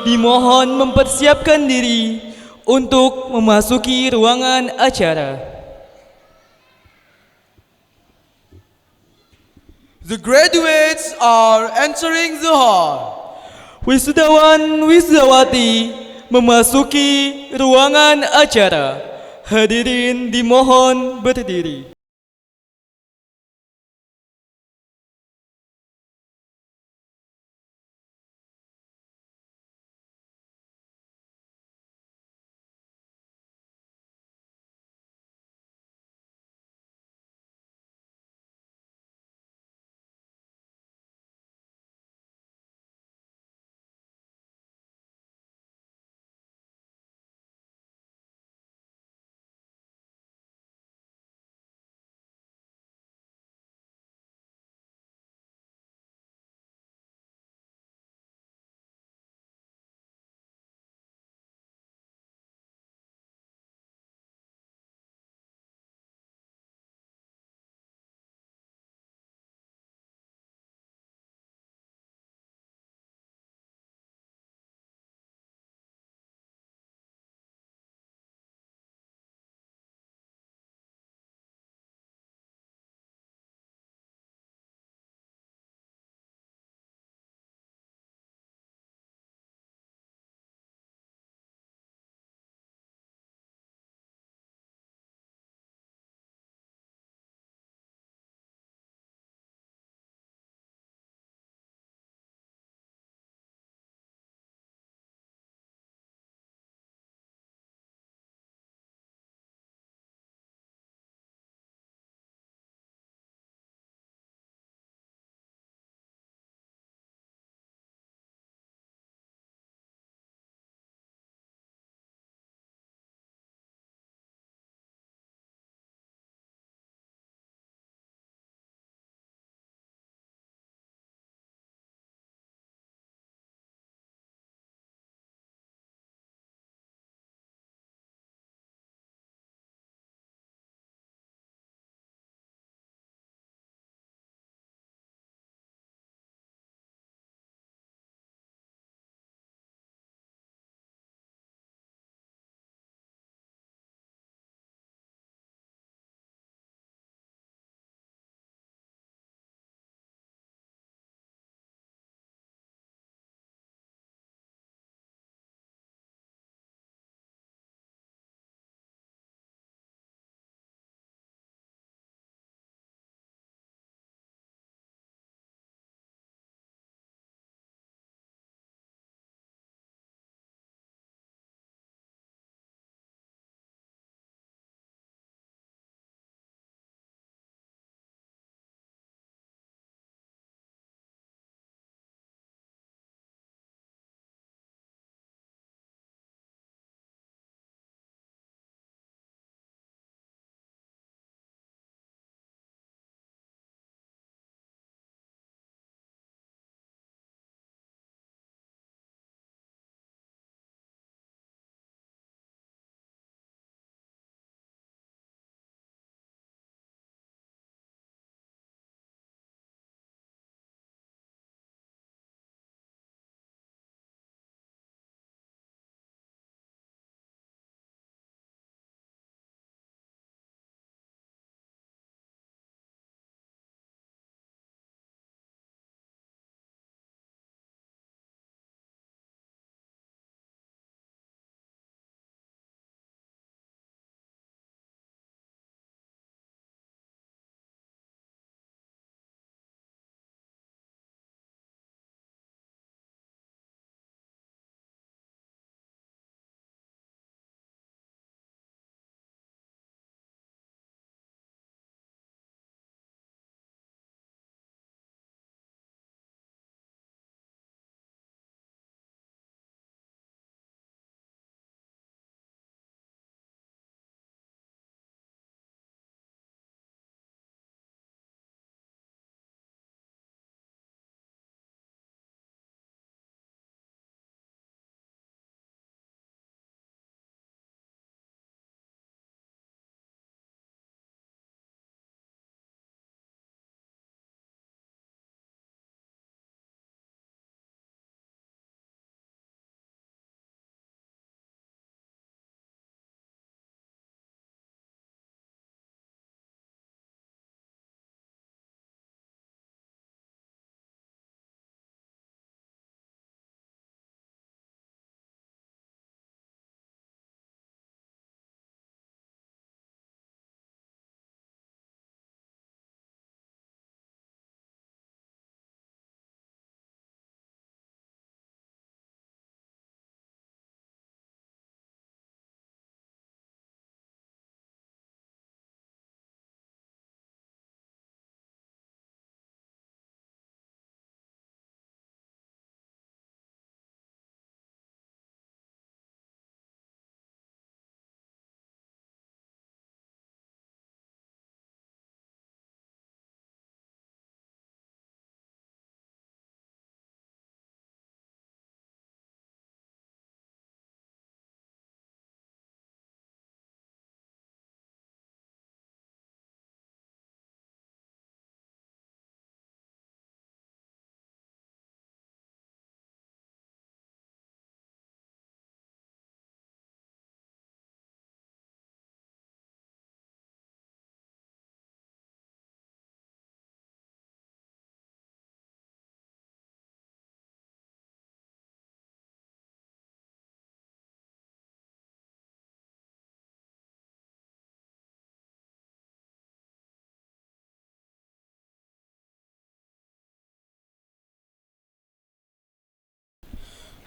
dimohon mempersiapkan diri untuk memasuki ruangan acara. The graduates are entering the hall. Wisudawan wisudawati memasuki ruangan acara. Hadirin dimohon berdiri.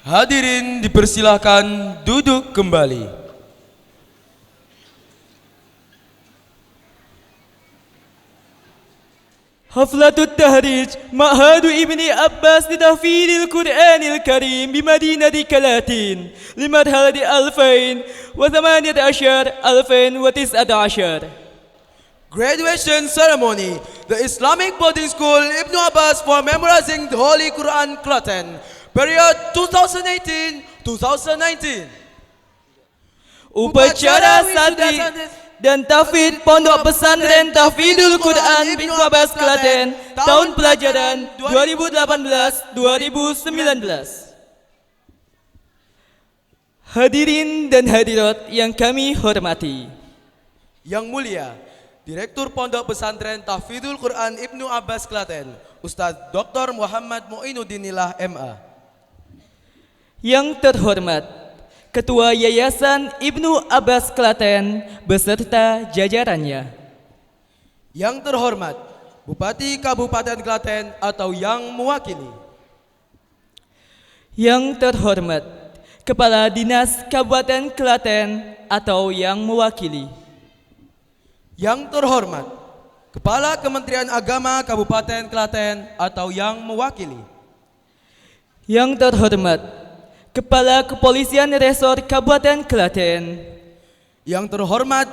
Hadirin dipersilahkan duduk kembali. حفلة التهريج معهد ابن عباس لتحفيظ القرآن الكريم بمدينة كلاتين لمرحلة 2018-2019. Graduation ceremony. The Islamic Boarding School Ibn Abbas for memorizing the Holy Quran Klaten. Period 2018-2019. Upacara santri dan tahfidz Pondok Pesantren Tahfidzul Quran Ibnu Abbas Klaten tahun pelajaran 2018-2019. Hadirin dan hadirat yang kami hormati, Yang mulia Direktur Pondok Pesantren Tahfidzul Quran Ibnu Abbas Klaten, Ustadz Dr. Muhammad Muinuddinillah MA. yang terhormat Ketua Yayasan Ibnu Abbas Klaten beserta jajarannya, Yang terhormat Bupati Kabupaten Klaten atau yang mewakili, yang terhormat Kepala Dinas Kabupaten Klaten atau yang mewakili, Yang terhormat Kepala Kementerian Agama Kabupaten Klaten atau yang mewakili, yang terhormat Kepala Kepolisian Resor Kabupaten Klaten, yang terhormat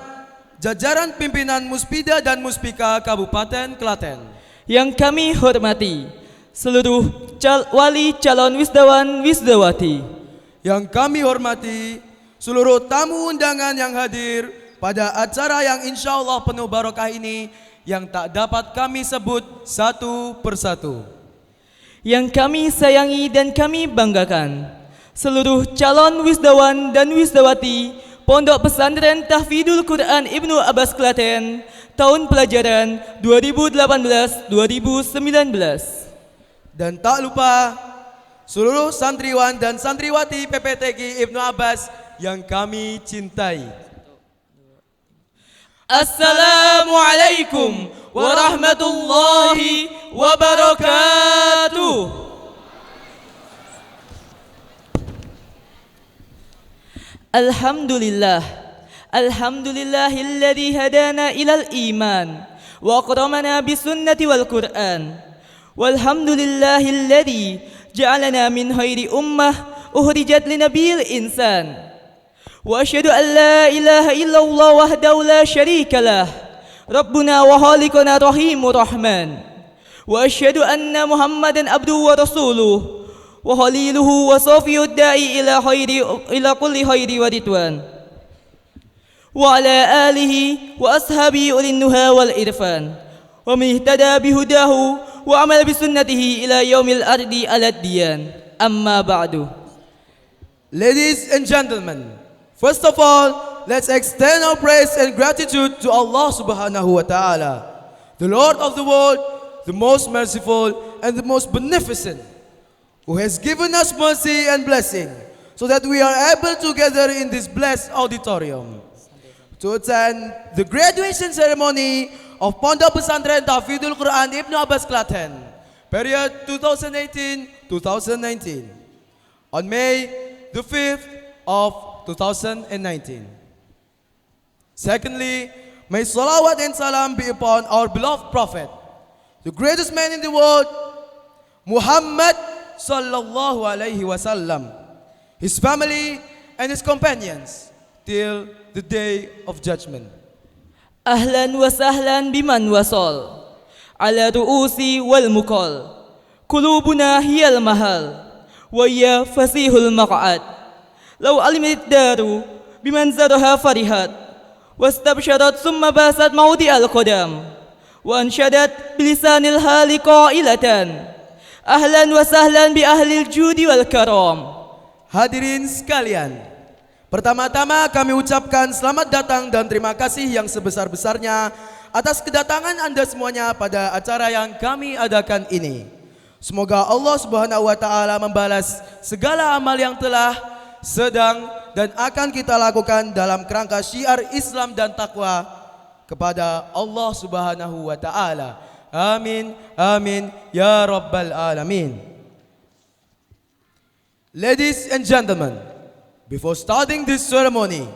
jajaran pimpinan Muspida dan Muspika Kabupaten Klaten, yang kami hormati seluruh wali calon wisdawan wisdawati, yang kami hormati seluruh tamu undangan yang hadir pada acara yang insya Allah penuh barokah ini yang tak dapat kami sebut satu persatu, yang kami sayangi dan kami banggakan seluruh calon wisdawan dan wisdawati Pondok Pesantren Tahfidzul Quran Ibnu Abbas Klaten tahun pelajaran 2018-2019. dan tak lupa seluruh santriwan dan santriwati PPTG Ibnu Abbas yang kami cintai. Assalamualaikum warahmatullahi wabarakatuh. Alhamdulillah, alhamdulillahilladzi hadana ilal iman wa akramana bisunnati wal Qur'an. Walhamdulillahilladzi ja'alana min khairi ummah uhrijat linabiyil insan. Wa asyhadu an la ilaha illallah wahdahu la syarikalah, Rabbuna wa khaliquna rahimur rahman. Wa asyhadu anna Muhammadan abduhu wa rasuluh wa khaliluhu wa safiyud da'i ila kulli khairi wa ridwan. Wa ala alihi wa ashabihi ulin nuha wal irfan wa man ihtada bihudahu wa amal bisunnatihi ila yaumil ardi alad diyan. Amma ba'du. Ladies and gentlemen, first of all, let's extend our praise and gratitude to Allah subhanahu wa ta'ala, the Lord of the world, the most merciful and the most beneficent, who has given us mercy and blessing so that we are able to gather in this blessed auditorium to attend the graduation ceremony of Pondok Pesantren Tahfidzul Quran Ibnu Abbas Klaten, period 2018-2019, on May the 5th of 2019. Secondly, may salawat and salam be upon our beloved Prophet, the greatest man in the world, Muhammad sallallahu alaihi wasallam, his family and his companions till the day of judgment. Ahlan wa sahlan biman wasal ala ru'usi wal muqal, qulubuna hiyal mahal wa ya fasihul maq'ad. Law alimat daru biman zaraha farihat wastabsharat thumma basat maudi al qadam wa anshadat bilisanil hali qailatan ahlan wa sahlan bi ahlil judi wal karam. Hadirin sekalian, pertama-tama kami ucapkan selamat datang dan terima kasih yang sebesar-besarnya atas kedatangan Anda semuanya pada acara yang kami adakan ini. Semoga Allah Subhanahu wa taala membalas segala amal yang telah, sedang dan akan kita lakukan dalam kerangka syiar Islam dan takwa kepada Allah Subhanahu wa taala. Amin, amin, ya rabbal alamin. Ladies and gentlemen, before starting this ceremony,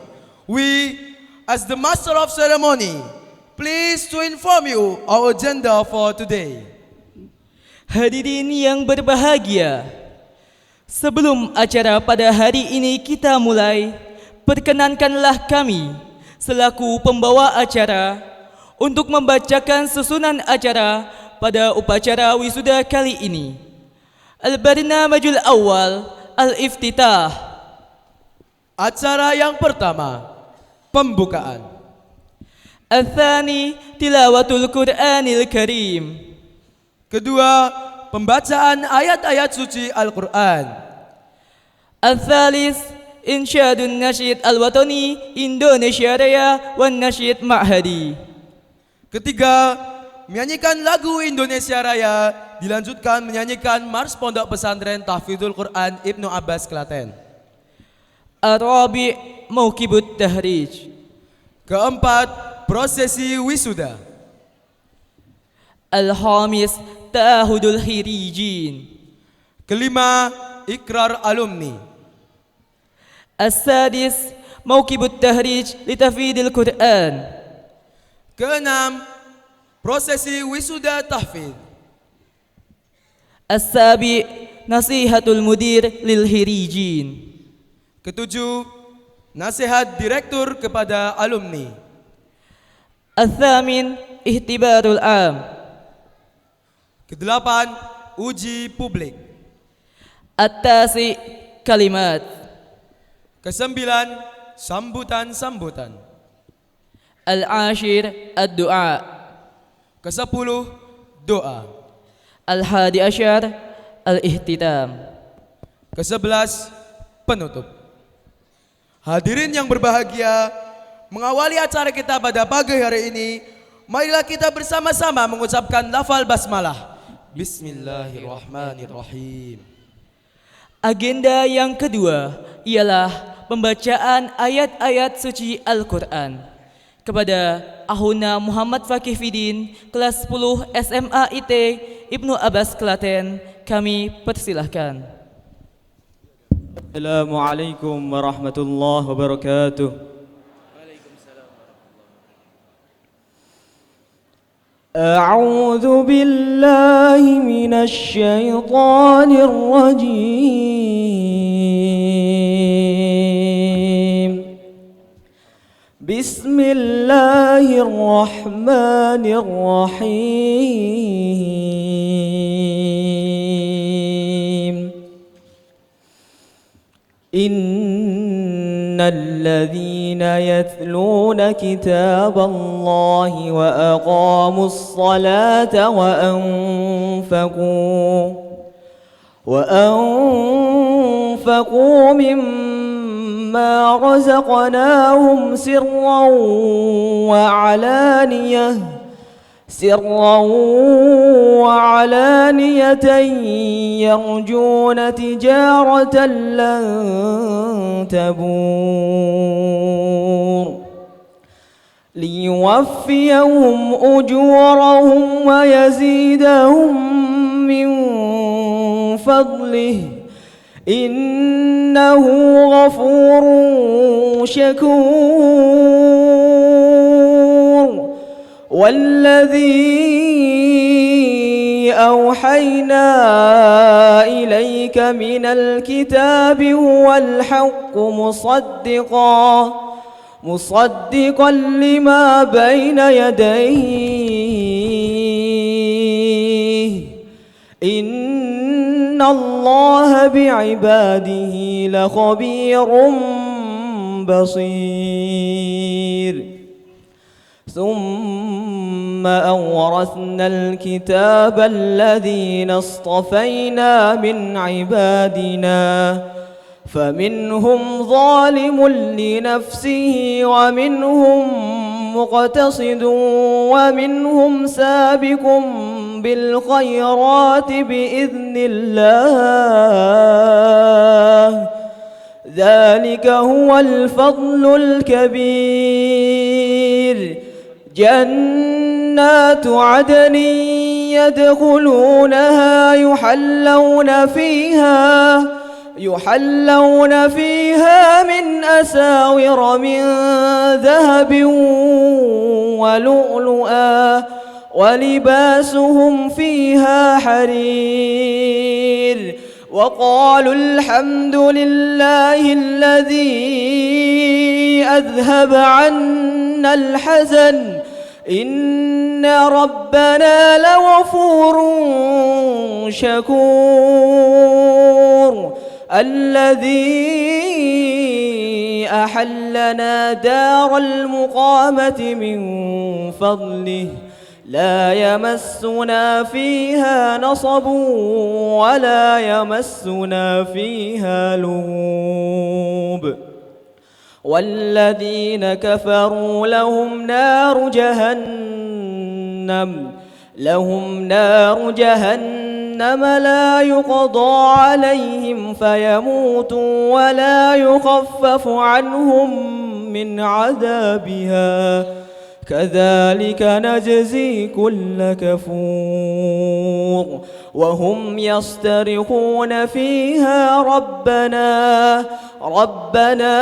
we, as the master of ceremony, pleased to inform you our agenda for today. Hadirin yang berbahagia, sebelum acara pada hari ini kita mulai, perkenankanlah kami selaku pembawa acara untuk membacakan susunan acara pada upacara wisuda kali ini. Al-Barnamajul Awal, Al-Iftitah. Acara yang pertama, pembukaan. Al-Thani, Tilawatul Quranil Karim. Kedua, pembacaan ayat-ayat suci Al-Quran. Al-Thalith, Insyadun Nasyid Al-Watani Indonesia Raya wan Nasyid Ma'hadi. Ketiga, menyanyikan lagu Indonesia Raya, dilanjutkan menyanyikan Mars Pondok Pesantren Tahfidzul Quran Ibnu Abbas Klaten. Ar-Rabi', Mauqibut Tahrij. Keempat, prosesi wisuda. Al-Khamis, Ta'ahudul Khirijin. Kelima, ikrar alumni. As-Sadis, Mauqibut Tahrij Litafidil Quran. Keenam, prosesi wisuda tahfidz. As-Sabi', Nasihatul Mudir Lil Hirijin. Ketujuh, nasihat direktur kepada alumni. Al-Thamin, Ihtibarul Am. Kedelapan, uji publik. At-Tasi', Kalimat. Kesembilan, sambutan-sambutan. Al-Ashir, Ad-Du'a. Kesepuluh, doa. Al-Hadi Asyar, Al-Ihtitam. Kesebelas, penutup. Hadirin yang berbahagia, mengawali acara kita pada pagi hari ini, marilah kita bersama-sama mengucapkan lafal basmalah. Bismillahirrahmanirrahim. Agenda yang kedua ialah pembacaan ayat-ayat suci Al-Quran kepada Ahuna Muhammad Fakih Fidin kelas 10 SMA IT Ibnu Abbas Klaten. Kami persilahkan. Assalamualaikum warahmatullahi wabarakatuh. A'udzu billahi minasy syaithanir rajim. Bismillahirrahmanirrahim. Innal ladzina yatluna kitaballahi wa aqamus salata wa anfaqu مما رزقناهم سرا وعلانية يرجون تجارة لن تبور ليوفيهم أجورهم ويزيدهم من فضله إنه غفور شكور والذي أوحينا إليك من الكتاب هو الحق مصدقا لما بين يديه إن الله بعباده لخبير بصير ثم أورثنا الكتاب الذين اصطفينا من عبادنا فمنهم ظالم لنفسه ومنهم مقتصد ومنهم سابق بالخيرات بإذن الله ذلك هو الفضل الكبير جنات عدن يحلون فيها من أساور من ذهب ولؤلؤا ولباسهم فيها حرير وقالوا الحمد لله الذي أذهب عنا الحزن إن ربنا لغفور شكور الذي أحلنا دار المقامة من فضله لا يمسنا فيها نصب ولا يمسنا فيها لغوب والذين كفروا لهم نار جهنم لا يقضى عليهم فيموتوا ولا يخفف عنهم من عذابها كذلك نجزي كل كفور وهم يصطرخون فيها ربنا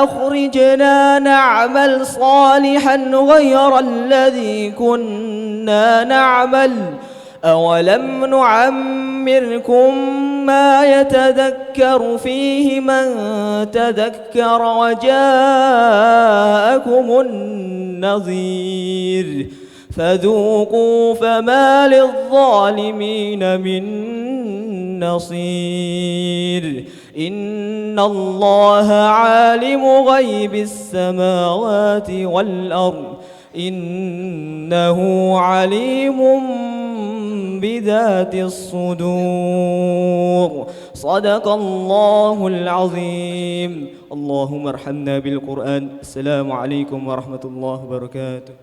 أخرجنا نعمل صالحا غير الذي كنا نعمل أولم نعمركم ما يتذكر فيه من تذكر وجاءكم النذير فذوقوا فما للظالمين من نصير إن الله عالم غيب السماوات والأرض إنه عليم بذات الصدور صدق الله العظيم اللهم ارحمنا بالقرآن السلام عليكم ورحمة الله وبركاته.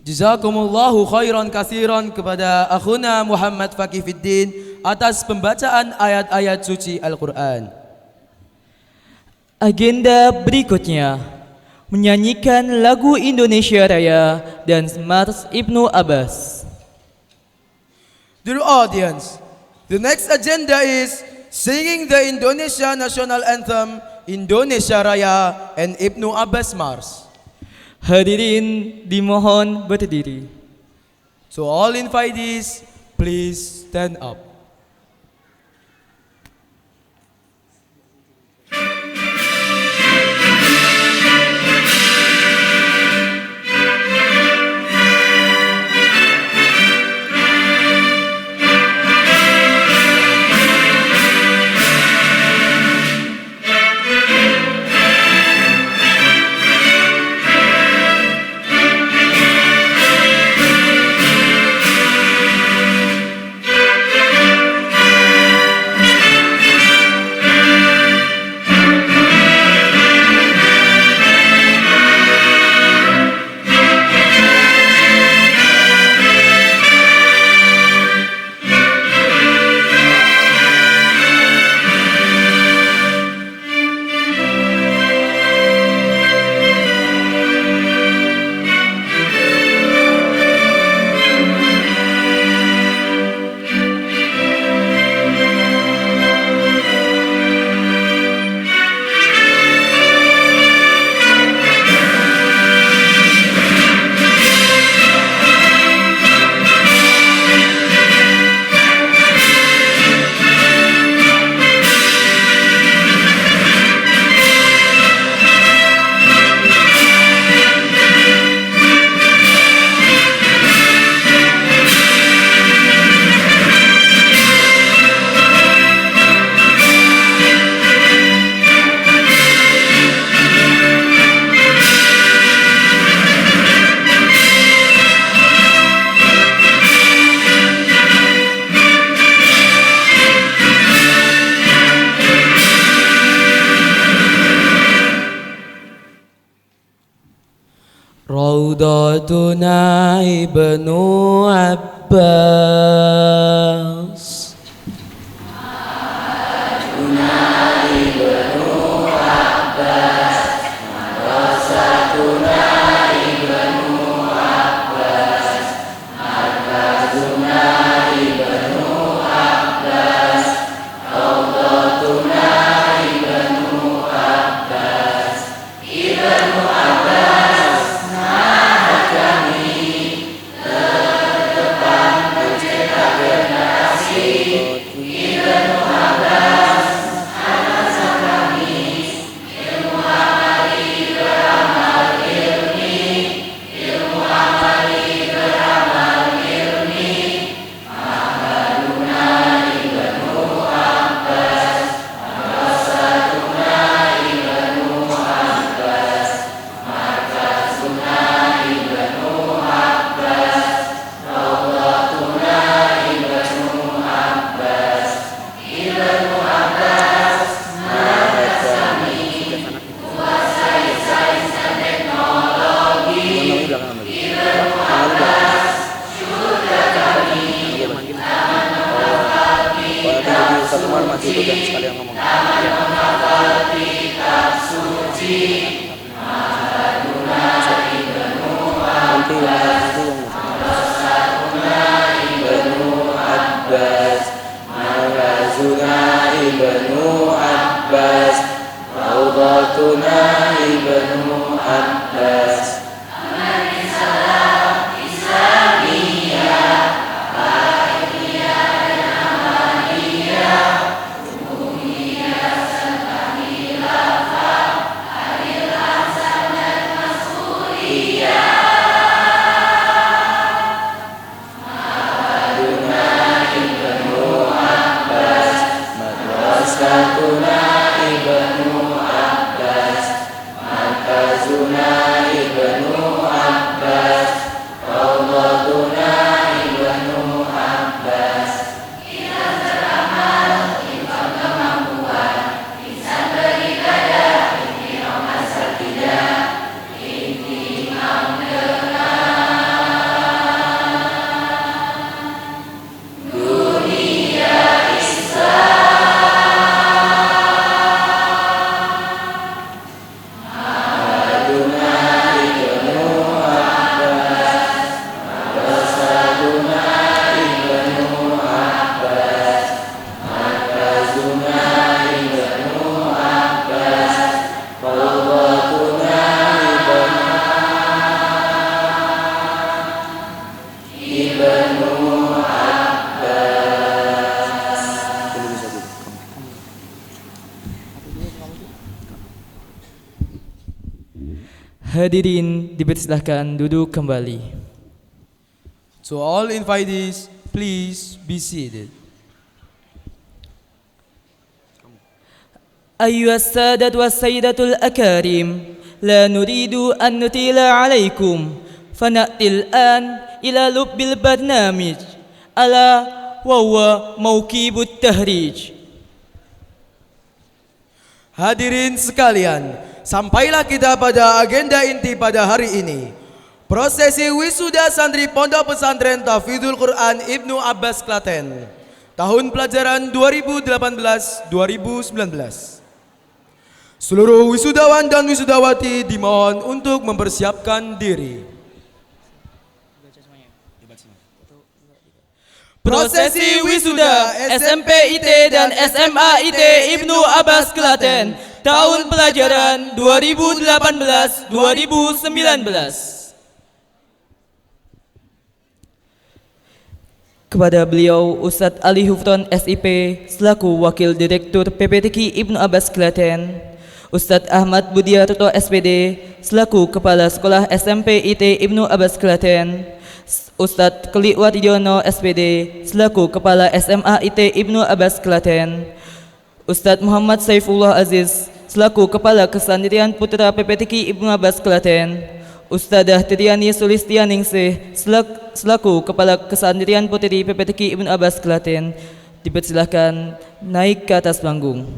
Jazakumullahu khairan katsiran kepada akhuna Muhammad Faqih Fiddin atas pembacaan ayat-ayat suci Al-Quran. Agenda berikutnya menyanyikan lagu Indonesia Raya dan Mars Ibnu Abbas. Dear audience, the next agenda is singing the Indonesia National Anthem, Indonesia Raya and Ibnu Abbas Mars. Hadirin dimohon berdiri. So all invitees, please stand up. Raudhatuna Ibnu Abbas. Ibnu Abbas, udah sekalian ngomong. Nanti Ibnu Abbas, Malazuna Ibnu Abbas, Rawdatuna Ibnu Abbas. Madrasatuna Ibnu Abbas, Markazuna Ibnu Abbas, Rawdatuna Ibnu Abbas. Hadirin dipersilahkan duduk kembali. To all invitees, please be seated. أيها السادة والسيدة الأكارم، لا نريد أن نطيل عليكم، فنأتي الآن إلى لب البرنامج، ألا وهو موكب التهريج. Hadirin sekalian, sampailah kita pada agenda inti pada hari ini. Prosesi wisuda santri Pondok Pesantren Tahfidzul Quran Ibnu Abbas Klaten, tahun pelajaran 2018-2019. Seluruh wisudawan dan wisudawati dimohon untuk mempersiapkan diri. Prosesi wisuda SMP IT dan SMA IT Ibnu Abbas Klaten, tahun pelajaran 2018-2019. Kepada beliau Ustadz Ali Hufron SIP selaku Wakil Direktur PPTQ Ibnu Abbas Klaten, Ustadz Ahmad Budiarto SPD selaku Kepala Sekolah SMP IT Ibnu Abbas Klaten, Ustadz Keli Waridiono SPD selaku Kepala SMA IT Ibnu Abbas Klaten, Ustadz Muhammad Saifullah Aziz selaku Kepala Kesantrian Putra PPTQ Ibnu Abbas Klaten, Ustadzah Triani Sulistianingsih selaku Kepala Kesantrian Putri PPTQ Ibnu Abbas Klaten, dipersilahkan naik ke atas panggung.